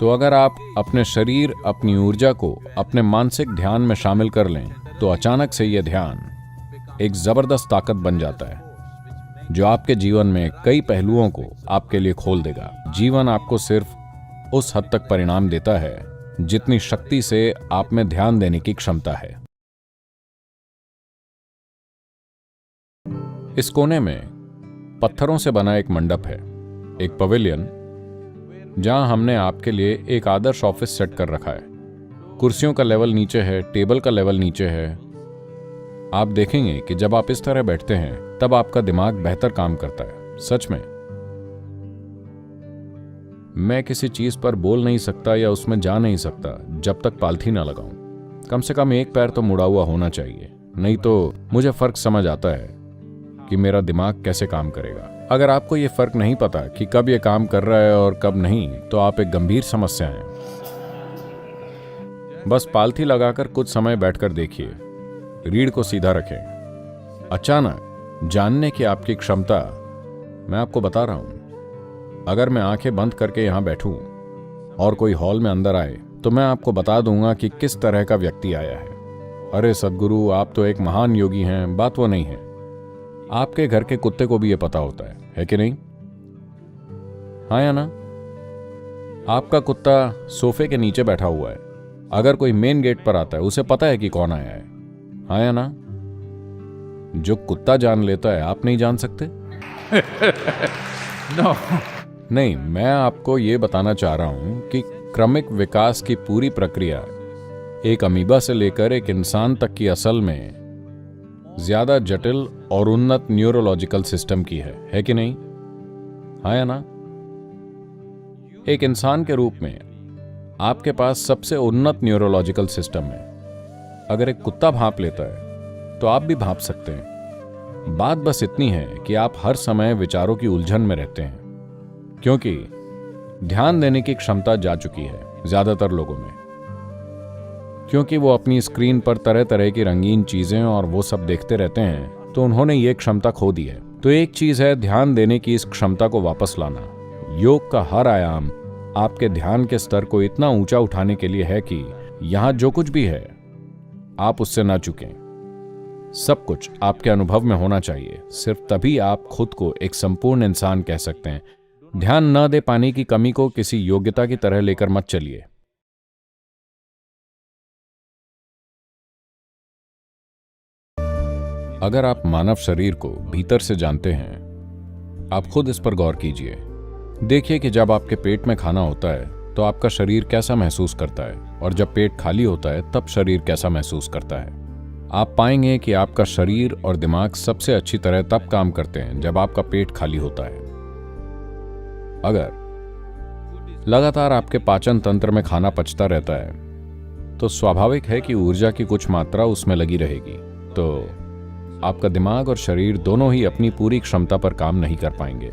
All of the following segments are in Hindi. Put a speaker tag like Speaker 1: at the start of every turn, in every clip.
Speaker 1: तो अगर आप अपने शरीर, अपनी ऊर्जा को अपने मानसिक ध्यान में शामिल कर लें तो अचानक से यह ध्यान एक जबरदस्त ताकत बन जाता है जो आपके जीवन में कई पहलुओं को आपके लिए खोल देगा। जीवन आपको सिर्फ उस हद तक परिणाम देता है जितनी शक्ति से आप में ध्यान देने की क्षमता है। इस कोने में पत्थरों से बना एक मंडप है, एक पवेलियन, जहां हमने आपके लिए एक आदर्श ऑफिस सेट कर रखा है। कुर्सियों का लेवल नीचे है, टेबल का लेवल नीचे है। आप देखेंगे कि जब आप इस तरह बैठते हैं तब आपका दिमाग बेहतर काम करता है। सच में मैं किसी चीज पर बोल नहीं सकता या उसमें जा नहीं सकता जब तक पालथी ना लगाऊं। कम से कम एक पैर तो मुड़ा हुआ होना चाहिए, नहीं तो मुझे फर्क समझ आता है कि मेरा दिमाग कैसे काम करेगा। अगर आपको यह फर्क नहीं पता कि कब यह काम कर रहा है और कब नहीं, तो आप एक गंभीर समस्या हैं। बस पालथी लगाकर कुछ समय बैठकर देखिए, रीढ़ को सीधा रखें। अचानक जानने की आपकी क्षमता, मैं आपको बता रहा हूं, अगर मैं आंखें बंद करके यहां बैठूं और कोई हॉल में अंदर आए तो मैं आपको बता दूंगा कि किस तरह का व्यक्ति आया है। अरे सदगुरु, आप तो एक महान योगी हैं। बात वो नहीं है। आपके घर के कुत्ते को भी ये पता होता है कि नहीं? हाँ या ना? आपका कुत्ता सोफे के नीचे बैठा हुआ है। अगर कोई मेन गेट पर आता है उसे पता है कि कौन आया है। हाँ या ना? जो कुत्ता जान लेता है आप नहीं जान सकते?
Speaker 2: No.
Speaker 1: नहीं, मैं आपको ये बताना चाह रहा हूं कि क्रमिक विकास की पूरी प्रक्रिया एक अमीबा से लेकर एक इंसान तक की असल में ज्यादा जटिल और उन्नत न्यूरोलॉजिकल सिस्टम की है कि नहीं? हाँ या ना? एक इंसान के रूप में आपके पास सबसे उन्नत न्यूरोलॉजिकल सिस्टम है। अगर एक कुत्ता भांप लेता है तो आप भी भांप सकते हैं। बात बस इतनी है कि आप हर समय विचारों की उलझन में रहते हैं, क्योंकि ध्यान देने की क्षमता जा चुकी है ज्यादातर लोगों में, क्योंकि वो अपनी स्क्रीन पर तरह तरह की रंगीन चीजें और वो सब देखते रहते हैं, तो उन्होंने ये क्षमता खो दी है। तो एक चीज है ध्यान देने की इस क्षमता को वापस लाना। योग का हर आयाम आपके ध्यान के स्तर को इतना ऊंचा उठाने के लिए है कि यहां जो कुछ भी है आप उससे ना चूकें। सब कुछ आपके अनुभव में होना चाहिए। सिर्फ तभी आप खुद को एक संपूर्ण इंसान कह सकते हैं। ध्यान न दे पाने की कमी को किसी योग्यता की तरह लेकर मत चलिए। अगर आप मानव शरीर को भीतर से जानते हैं, आप खुद इस पर गौर कीजिए। देखिए कि जब आपके पेट में खाना होता है तो आपका शरीर कैसा महसूस करता है, और जब पेट खाली होता है तब शरीर कैसा महसूस करता है। आप पाएंगे कि आपका शरीर और दिमाग सबसे अच्छी तरह तब काम करते हैं जब आपका पेट खाली होता है। अगर लगातार आपके पाचन तंत्र में खाना पचता रहता है तो स्वाभाविक है कि ऊर्जा की कुछ मात्रा उसमें लगी रहेगी, तो आपका दिमाग और शरीर दोनों ही अपनी पूरी क्षमता पर काम नहीं कर पाएंगे।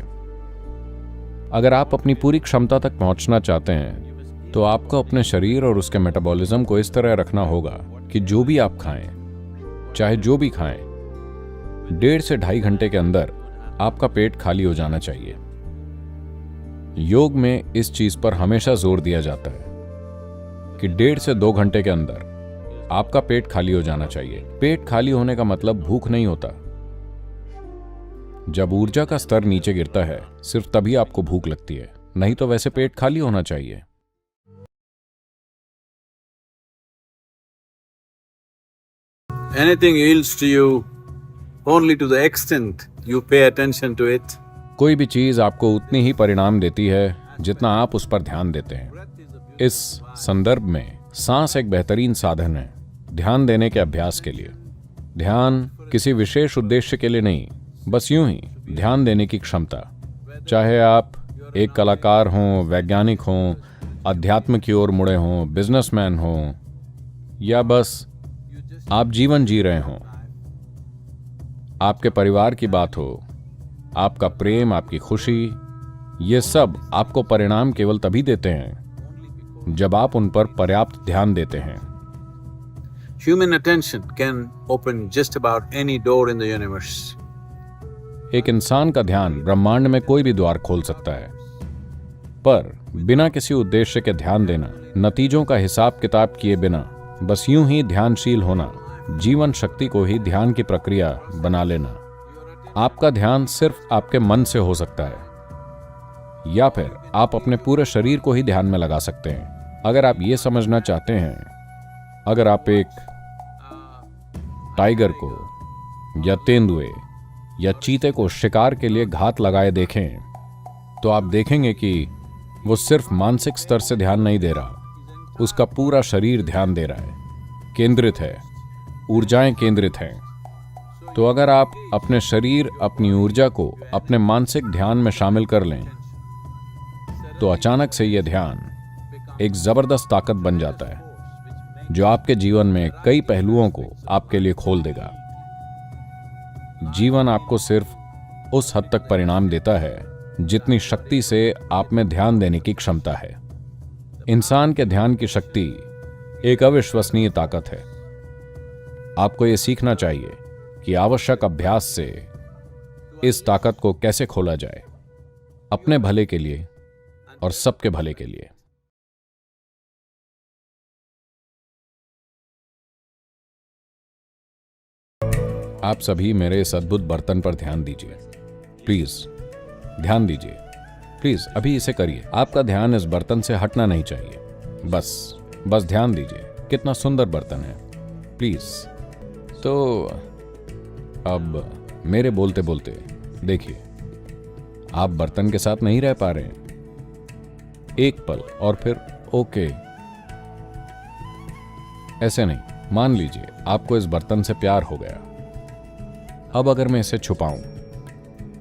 Speaker 1: अगर आप अपनी पूरी क्षमता तक पहुंचना चाहते हैं तो आपको अपने शरीर और उसके मेटाबॉलिज्म को इस तरह रखना होगा कि जो भी आप खाएं, चाहे जो भी खाएं, 1.5 से 2.5 घंटे के अंदर आपका पेट खाली हो जाना चाहिए। योग में इस चीज पर हमेशा जोर दिया जाता है कि 1.5 से 2 घंटे के अंदर आपका पेट खाली हो जाना चाहिए। पेट खाली होने का मतलब भूख नहीं होता। जब ऊर्जा का स्तर नीचे गिरता है सिर्फ तभी आपको भूख लगती है, नहीं तो वैसे पेट खाली होना चाहिए।
Speaker 2: Anything yields to you only to the extent you pay attention to it.
Speaker 1: कोई भी चीज आपको उतनी ही परिणाम देती है जितना आप उस पर ध्यान देते हैं। इस संदर्भ में सांस एक बेहतरीन साधन है ध्यान देने के अभ्यास के लिए। ध्यान किसी विशेष उद्देश्य के लिए नहीं, बस यूं ही ध्यान देने की क्षमता। चाहे आप एक कलाकार हों, वैज्ञानिक हों, अध्यात्म की ओर मुड़े हों, बिजनेसमैन हों, या बस आप जीवन जी रहे हों, आपके परिवार की बात हो, आपका प्रेम, आपकी खुशी, ये सब आपको परिणाम केवल तभी देते हैं जब आप उन पर पर्याप्त ध्यान देते हैं।
Speaker 2: Human attention can open just about any door in the universe.
Speaker 1: एक इंसान का ध्यान ब्रह्मांड में कोई भी द्वार खोल सकता है, पर बिना किसी उद्देश्य के ध्यान देना, नतीजों का हिसाब किताब किए बिना बस यूं ही ध्यानशील होना, जीवन शक्ति को ही ध्यान की प्रक्रिया बना लेना। आपका ध्यान सिर्फ आपके मन से हो सकता है, या फिर आप अपने पूरे शरीर को ही ध्यान में लगा सकते हैं। अगर आप ये समझना चाहते हैं, अगर आप एक टाइगर को या तेंदुए या चीते को शिकार के लिए घात लगाए देखें, तो आप देखेंगे कि वो सिर्फ मानसिक स्तर से ध्यान नहीं दे रहा, उसका पूरा शरीर ध्यान दे रहा है, केंद्रित है, ऊर्जाएं केंद्रित हैं। तो अगर आप अपने शरीर, अपनी ऊर्जा को अपने मानसिक ध्यान में शामिल कर लें, तो अचानक से यह ध्यान एक जबरदस्त ताकत बन जाता है, जो आपके जीवन में कई पहलुओं को आपके लिए खोल देगा। जीवन आपको सिर्फ उस हद तक परिणाम देता है जितनी शक्ति से आप में ध्यान देने की क्षमता है। इंसान के ध्यान की शक्ति एक अविश्वसनीय ताकत है। आपको यह सीखना चाहिए कि आवश्यक अभ्यास से इस ताकत को कैसे खोला जाए, अपने भले के लिए और सबके भले के लिए। आप सभी मेरे इस अद्भुत बर्तन पर ध्यान दीजिए, प्लीज ध्यान दीजिए, प्लीज अभी इसे करिए। आपका ध्यान इस बर्तन से हटना नहीं चाहिए। बस ध्यान दीजिए, कितना सुंदर बर्तन है, प्लीज। तो अब मेरे बोलते बोलते देखिए, आप बर्तन के साथ नहीं रह पा रहे हैं। एक पल और फिर ओके, ऐसे नहीं। मान लीजिए आपको इस बर्तन से प्यार हो गया। अब अगर मैं इसे छुपाऊं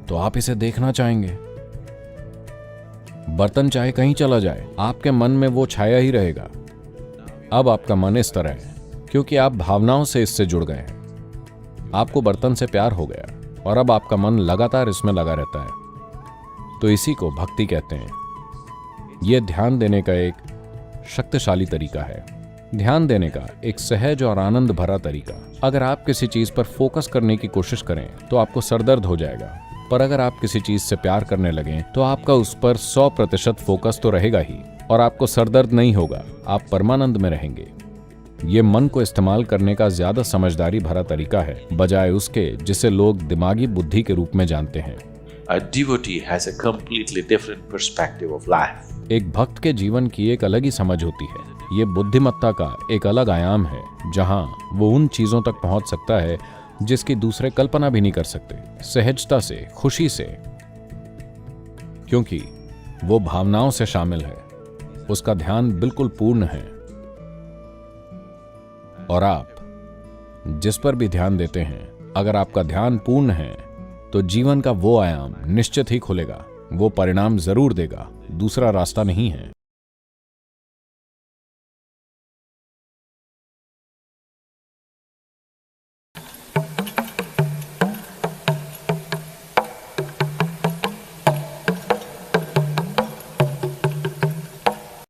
Speaker 1: तो आप इसे देखना चाहेंगे। बर्तन चाहे कहीं चला जाए, आपके मन में वो छाया ही रहेगा। अब आपका मन इस तरह है क्योंकि आप भावनाओं से इससे जुड़ गए हैं। आपको बर्तन से प्यार हो गया और अब आपका मन लगातार इसमें लगा रहता है। तो इसी को भक्ति कहते हैं। यह ध्यान देने का एक शक्तिशाली तरीका है, ध्यान देने का एक सहज और आनंद भरा तरीका। अगर आप किसी चीज पर फोकस करने की कोशिश करें तो आपको सरदर्द हो जाएगा, पर अगर आप किसी चीज से प्यार करने लगें तो आपका उस पर 100% फोकस तो रहेगा ही और आपको सरदर्द नहीं होगा। आप परमानंद में रहेंगे। ये मन को इस्तेमाल करने का ज्यादा समझदारी भरा तरीका है, बजाय उसके जिसे लोग दिमागी बुद्धि के रूप में जानते हैं।
Speaker 3: A devotee has a completely different perspective of life.
Speaker 1: एक भक्त के जीवन की एक अलग ही समझ होती है। ये बुद्धिमत्ता का एक अलग आयाम है, जहां वो उन चीजों तक पहुंच सकता है जिसकी दूसरे कल्पना भी नहीं कर सकते, सहजता से, खुशी से, क्योंकि वो भावनाओं से शामिल है। उसका ध्यान बिल्कुल पूर्ण है। और आप जिस पर भी ध्यान देते हैं, अगर आपका ध्यान पूर्ण है तो जीवन का वो आयाम निश्चित ही खुलेगा। वो परिणाम जरूर देगा, दूसरा रास्ता नहीं है।